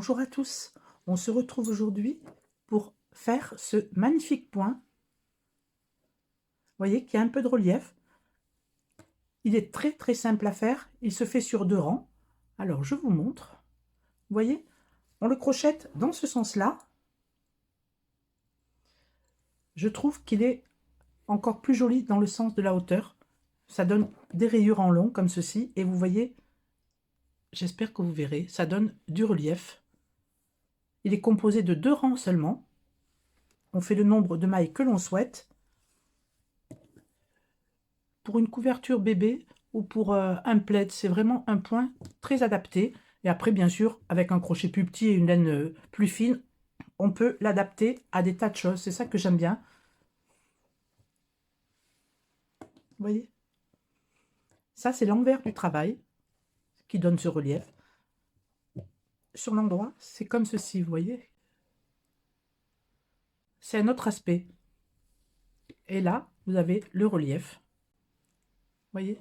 Bonjour à tous, on se retrouve aujourd'hui pour faire ce magnifique point. Vous voyez qu'il y a un peu de relief. Il est très simple à faire, il se fait sur 2 rangs. Alors je vous montre. Vous voyez, on le crochette dans ce sens-là. Je trouve qu'il est encore plus joli dans le sens de la hauteur. Ça donne des rayures en long comme ceci et vous voyez, j'espère que vous verrez, ça donne du relief. Il est composé de 2 rangs seulement. On fait le nombre de mailles que l'on souhaite. Pour une couverture bébé ou pour un plaid, c'est vraiment un point très adapté. Et après, bien sûr, avec un crochet plus petit et une laine plus fine, on peut l'adapter à des tas de choses. C'est ça que j'aime bien. Vous voyez? Ça, c'est l'envers du travail qui donne ce relief. Sur l'endroit, c'est comme ceci, vous voyez? C'est un autre aspect. Et là, vous avez le relief. Vous voyez?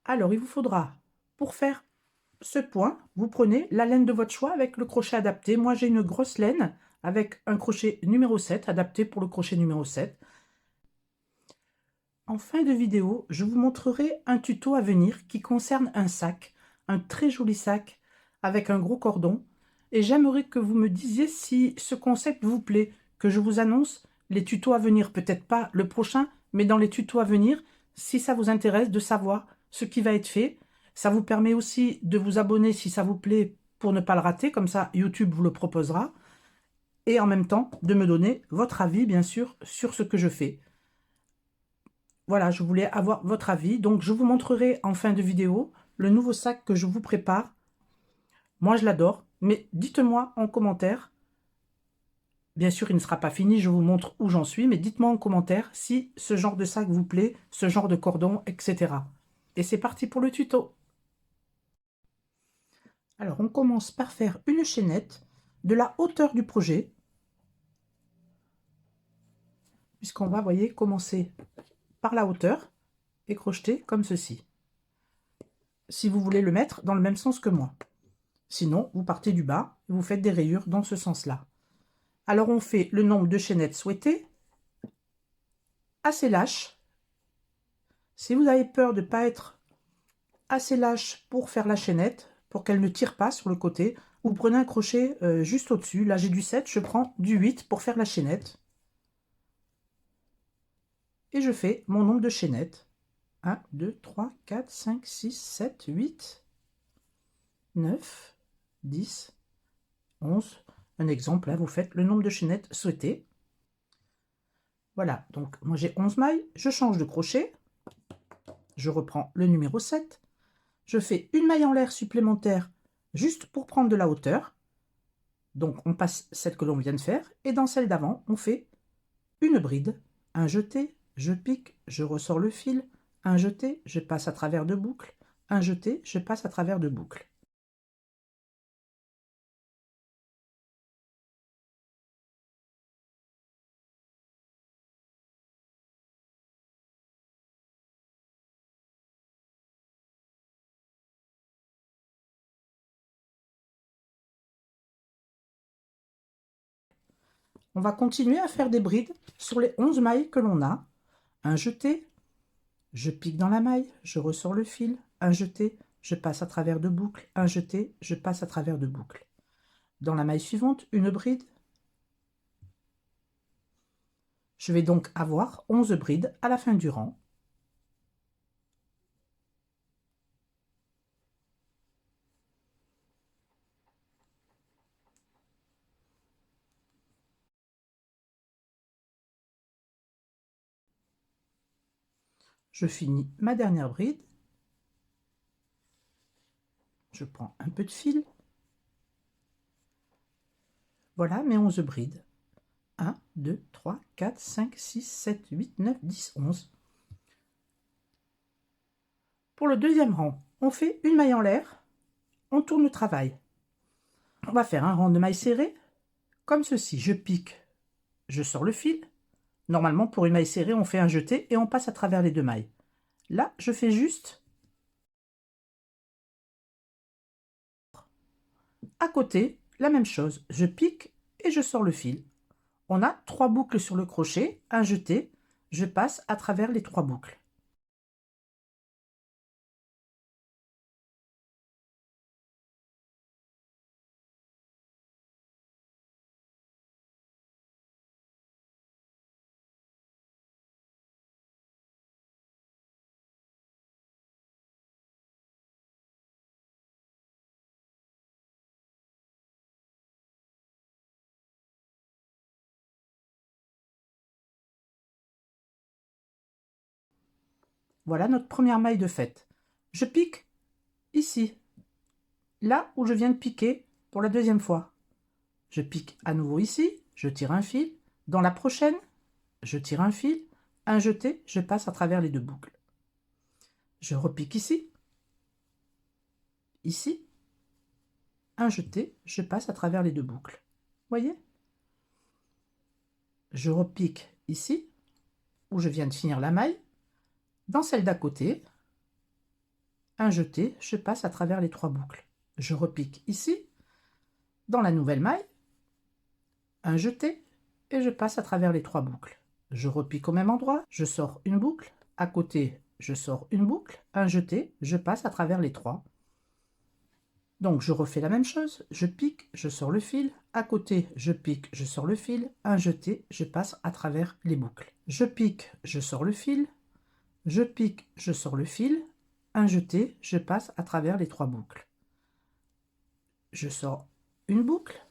Alors, il vous faudra, pour faire ce point, vous prenez la laine de votre choix avec le crochet adapté. Moi, j'ai une grosse laine avec un crochet numéro 7, adapté pour le crochet numéro 7. En fin de vidéo, je vous montrerai un tuto à venir qui concerne un sac, un très joli sac avec un gros cordon. Et j'aimerais que vous me disiez si ce concept vous plaît, que je vous annonce les tutos à venir, peut-être pas le prochain, mais dans les tutos à venir, si ça vous intéresse de savoir ce qui va être fait. Ça vous permet aussi de vous abonner si ça vous plaît pour ne pas le rater, comme ça YouTube vous le proposera. Et en même temps, de me donner votre avis, bien sûr, sur ce que je fais. Voilà, je voulais avoir votre avis. Donc, je vous montrerai en fin de vidéo le nouveau sac que je vous prépare. Moi, je l'adore, mais dites-moi en commentaire. Bien sûr, il ne sera pas fini, je vous montre où j'en suis, mais dites-moi en commentaire si ce genre de sac vous plaît, ce genre de cordon, etc. Et c'est parti pour le tuto. Alors, on commence par faire une chaînette de la hauteur du projet, puisqu'on va, vous voyez, commencer par la hauteur et crocheter comme ceci. Si vous voulez le mettre dans le même sens que moi. Sinon, vous partez du bas et vous faites des rayures dans ce sens-là. Alors, on fait le nombre de chaînettes souhaitées, assez lâche. Si vous avez peur de ne pas être assez lâche pour faire la chaînette, pour qu'elle ne tire pas sur le côté, vous prenez un crochet juste au-dessus. Là, j'ai du 7, je prends du 8 pour faire la chaînette. Et je fais mon nombre de chaînettes. 1, 2, 3, 4, 5, 6, 7, 8, 9, 10, 11. Un exemple, là, vous faites le nombre de chaînettes souhaitées. Voilà, donc moi j'ai 11 mailles, je change de crochet, je reprends le numéro 7, je fais une maille en l'air supplémentaire juste pour prendre de la hauteur. Donc on passe celle que l'on vient de faire, et dans celle d'avant, on fait une bride, un jeté, je pique, je ressors le fil, un jeté, je passe à travers de boucles, un jeté, je passe à travers de boucles. On va continuer à faire des brides sur les 11 mailles que l'on a. Un jeté, je pique dans la maille, je ressors le fil, un jeté, je passe à travers de boucles, un jeté, je passe à travers de boucles. Dans la maille suivante, une bride. Je vais donc avoir 11 brides à la fin du rang. Je finis ma dernière bride. Je prends un peu de fil. Voilà mes 11 brides. 1, 2, 3, 4, 5, 6, 7, 8, 9, 10, 11. Pour le deuxième rang, on fait une maille en l'air, on tourne le travail. On va faire un rang de mailles serrées, comme ceci. Je pique, je sors le fil. Normalement, pour une maille serrée, on fait un jeté et on passe à travers les 2 mailles. Là, je fais juste À côté, la même chose, je pique et je sors le fil. On a 3 boucles sur le crochet, un jeté, je passe à travers les 3 boucles. Voilà notre première maille de faite. Je pique ici, là où je viens de piquer pour la deuxième fois. Je pique à nouveau ici, je tire un fil. Dans la prochaine, je tire un fil, un jeté, je passe à travers les 2 boucles. Je repique ici, ici, un jeté, je passe à travers les 2 boucles. Voyez? Je repique ici, où je viens de finir la maille. Dans celle d'à côté, un jeté, je passe à travers les 3 boucles. Je repique ici, dans la nouvelle maille, un jeté, et je passe à travers les 3 boucles. Je repique au même endroit, je sors une boucle, à côté, je sors une boucle, un jeté, je passe à travers les 3. Donc je refais la même chose, je pique, je sors le fil, à côté, je pique, je sors le fil, un jeté, je passe à travers les boucles. Je pique, je sors le fil, je pique, je sors le fil, un jeté, je passe à travers les 3 boucles. Je sors une boucle,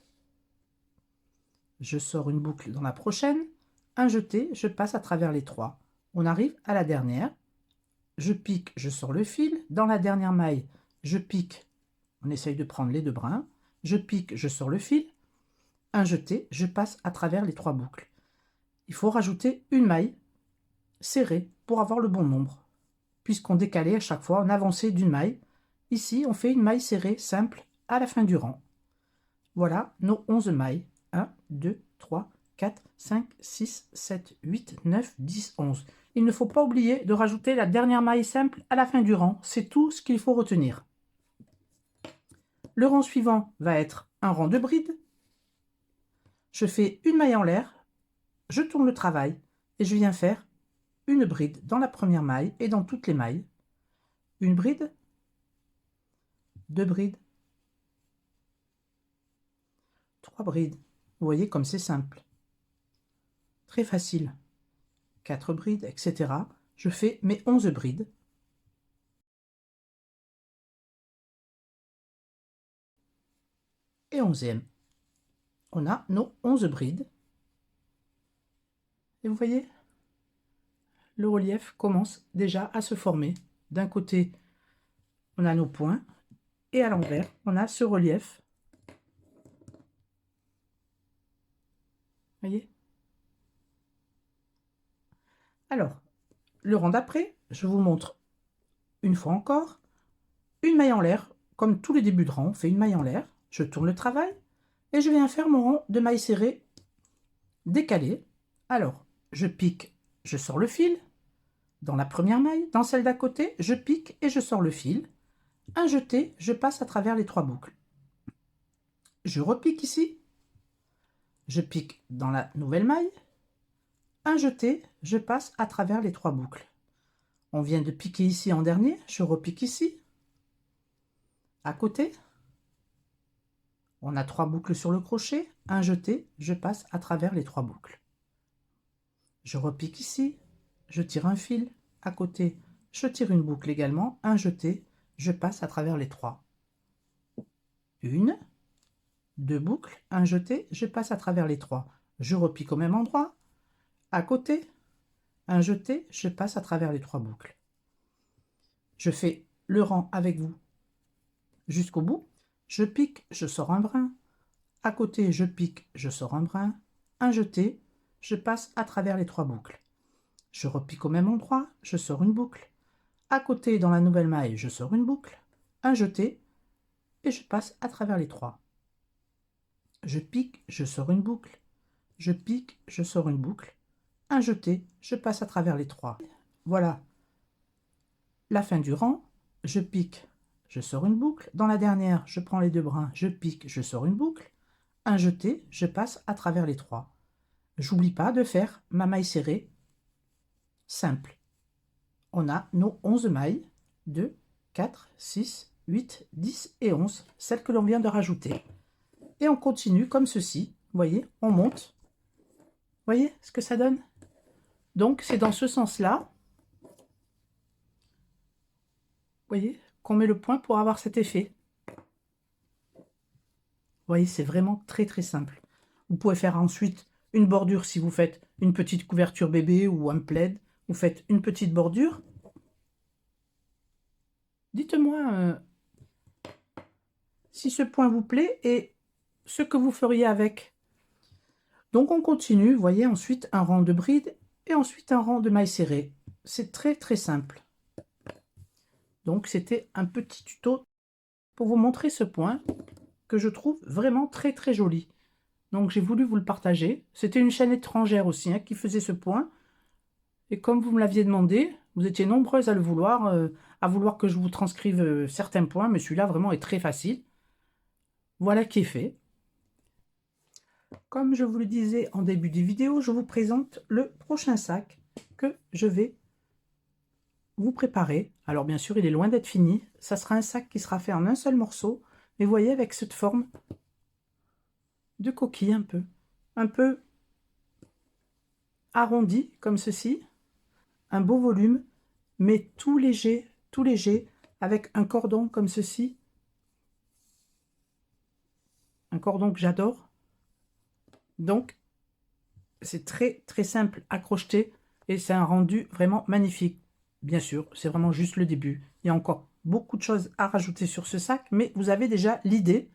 je sors une boucle dans la prochaine, un jeté, je passe à travers les 3. On arrive à la dernière, je pique, je sors le fil, dans la dernière maille, je pique, on essaye de prendre les 2 brins, je pique, je sors le fil, un jeté, je passe à travers les 3 boucles. Il faut rajouter une maille serrée pour avoir le bon nombre, puisqu'on décalait à chaque fois, on avançait d'une maille. Ici, on fait une maille serrée simple à la fin du rang. Voilà nos 11 mailles. 1, 2, 3, 4, 5, 6, 7, 8, 9, 10, 11. Il ne faut pas oublier de rajouter la dernière maille simple à la fin du rang. C'est tout ce qu'il faut retenir. Le rang suivant va être un rang de bride. Je fais une maille en l'air, je tourne le travail et je viens faire une bride dans la première maille et dans toutes les mailles. Une bride, 2 brides, 3 brides. Vous voyez comme c'est simple. Très facile. 4 brides, etc. Je fais mes 11 brides. Et 11e. On a nos 11 brides. Et vous voyez, le relief commence déjà à se former. D'un côté, on a nos points, et à l'envers, on a ce relief. Voyez? Alors, le rang d'après, je vous montre une fois encore une maille en l'air. Comme tous les débuts de rang, on fait une maille en l'air. Je tourne le travail et je viens faire mon rang de mailles serrées décalées. Alors, je pique, je sors le fil. Dans la première maille, dans celle d'à côté, je pique et je sors le fil. Un jeté, je passe à travers les 3 boucles. Je repique ici. Je pique dans la nouvelle maille. Un jeté, je passe à travers les 3 boucles. On vient de piquer ici en dernier, je repique ici. À côté, on a 3 boucles sur le crochet, un jeté, je passe à travers les 3 boucles. Je repique ici, je tire un fil, à côté, je tire une boucle également, un jeté, je passe à travers les 3. Une, 2 boucles, un jeté, je passe à travers les 3. Je repique au même endroit, à côté, un jeté, je passe à travers les 3 boucles. Je fais le rang avec vous jusqu'au bout. Je pique, je sors un brin. À côté, je pique, je sors un brin. Un jeté, je passe à travers les 3 boucles. Je repique au même endroit, je sors une boucle. À côté, dans la nouvelle maille, je sors une boucle. Un jeté, et je passe à travers les 3. Je pique, je sors une boucle. Je pique, je sors une boucle. Un jeté, je passe à travers les 3. Voilà la fin du rang. Je pique, je sors une boucle. Dans la dernière, je prends les 2 brins, je pique, je sors une boucle. Un jeté, je passe à travers les 3. J'oublie pas de faire ma maille serrée simple. On a nos 11 mailles, 2, 4, 6, 8, 10 et 11, celles que l'on vient de rajouter. Et on continue comme ceci, vous voyez, on monte. Vous voyez ce que ça donne? Donc c'est dans ce sens-là, vous voyez, qu'on met le point pour avoir cet effet. Vous voyez, c'est vraiment très très simple. Vous pouvez faire ensuite une bordure si vous faites une petite couverture bébé ou un plaid. Vous faites une petite bordure. Dites-moi si ce point vous plaît et ce que vous feriez avec. Donc on continue, vous voyez, ensuite un rang de bride et ensuite un rang de mailles serrées. C'est très très simple. Donc c'était un petit tuto pour vous montrer ce point que je trouve vraiment très très joli. Donc j'ai voulu vous le partager. C'était une chaîne étrangère aussi qui faisait ce point. Et comme vous me l'aviez demandé, vous étiez nombreuses à le vouloir, que je vous transcrive certains points, mais celui-là vraiment est très facile. Voilà qui est fait. Comme je vous le disais en début de vidéo, je vous présente le prochain sac que je vais vous préparer. Alors bien sûr, il est loin d'être fini. Ça sera un sac qui sera fait en un seul morceau. Mais vous voyez, avec cette forme de coquille un peu arrondi comme ceci. Un beau volume, mais tout léger, avec un cordon comme ceci. Un cordon que j'adore. Donc, c'est très très simple à crocheter et c'est un rendu vraiment magnifique. Bien sûr, c'est vraiment juste le début. Il y a encore beaucoup de choses à rajouter sur ce sac, mais vous avez déjà l'idée.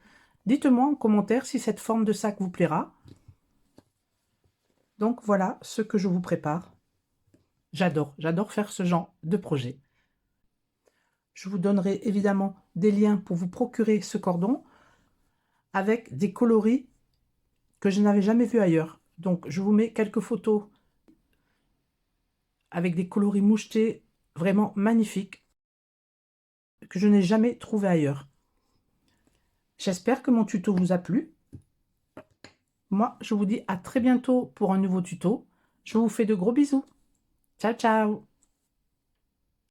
Dites-moi en commentaire si cette forme de sac vous plaira. Donc voilà ce que je vous prépare. J'adore faire ce genre de projet. Je vous donnerai évidemment des liens pour vous procurer ce cordon avec des coloris que je n'avais jamais vus ailleurs. Donc je vous mets quelques photos avec des coloris mouchetés vraiment magnifiques que je n'ai jamais trouvé ailleurs. J'espère que mon tuto vous a plu. Moi, je vous dis à très bientôt pour un nouveau tuto. Je vous fais de gros bisous. Ciao, ciao!